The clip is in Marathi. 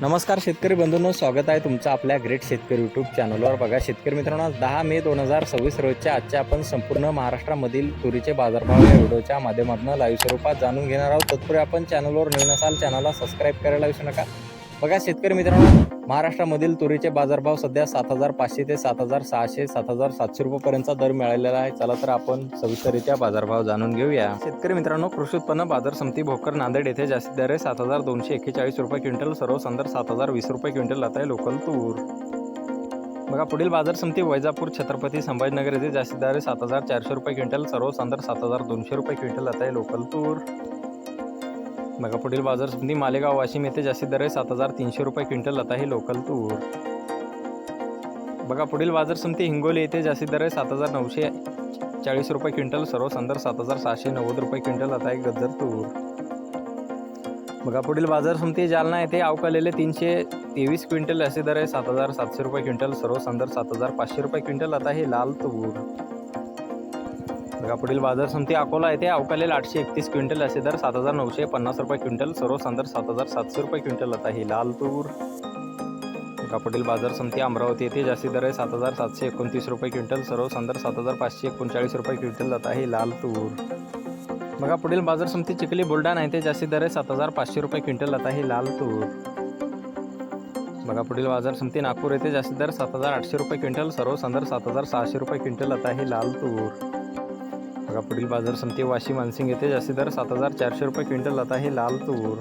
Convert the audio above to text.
नमस्कार शेतकरी बंधूंनो, स्वागत आहे तुमचं आपल्या ग्रेट शेतकरी यूट्यूब चॅनलवर। बघा शेतकरी मित्रांनो, 10 मे 2026 रोजच्या आजच्या आपण संपूर्ण महाराष्ट्रामधील तुरीचे बाजारभाव या व्हिडिओच्या माध्यमातून लाईव्ह स्वरूपात जाणून घेणार आहोत। तत्पूर्वी आपण चॅनलवर नवीन असाल चॅनलला सबस्क्राईब करायला विसरू नका। बघा शेतकरी मित्रांनो, महाराष्ट्रामधील तुरीचे बाजारभाव सध्या 7,500 ते 7,600 7,700 रुपयांपर्यंतचा दर मिळालेला आहे। चला तर आपण सविस्तररित्या बाजारभाव जाणून घेऊया। शेतकरी मित्रांनो, कृषी उत्पन्न बाजार समिती भोकर नांदेड येथे जास्तीत दर 7,241 रुपये क्विंटल, सर्वसाधारण 7,020 रुपये क्विंटल आता आहे लोकल तूर। बघा पुढील बाजार समिती वैजापूर छत्रपती संभाजीनगर येथे जास्तीत दर 7,400 रुपये क्विंटल, सर्वसाधारण 7,200 रुपये क्विंटल आता आहे लोकल तूर। बघा पुढील बाजार समिती मालेगाव वाशिम येथे जास्तीत दर 7,300 रुपये क्विंटल आता आहे लोकल तूर। बघा पुढील बाजार समिती हिंगोली येथे जास्तीत दर 7,940 रुपये क्विंटल, सर्वसाधारण 7,690 रुपये क्विंटल आता आहे गज्जर तूर। बघा पुढील बाजार समिती जालना येथे अवकालेले 323 क्विंटल असे दर आहे 7,700 रुपये क्विंटल, सर्वसाधारण 7,500 रुपये क्विंटल आता हे लाल तूर। बघा पुढील बाजार समिती अकोला येथे अवकालेले 831 क्विंटल असे दर 7,950 रुपये क्विंटल, सर्वसाधारण 7,700 रुपये क्विंटल आता हे लाल तूर। बघा पुढील बाजार समिती अमरावती येथे जास्तीत दर आहे 7,729 रुपये क्विंटल, सर्वसाधारण 7,539 रुपये क्विंटल आता हे लाल तूर। बघा पुढील बाजार समिती चिखली बुलढाणा येथे जास्तीत दर आहे 7,500 रुपये क्विंटल आता हे लाल तूर। बघा पुढील बाजार समिती नागपूर येथे जास्तीत दर 7,800 रुपये क्विंटल, सर्वसाधारण 7,600 रुपये क्विंटल आता हे लाल तूर। बघा पुढील बाजार समिती वाशिम मानसिंग येथे जास्तीत दर 7,400 रुपये क्विंटल आता हे लाल तूर।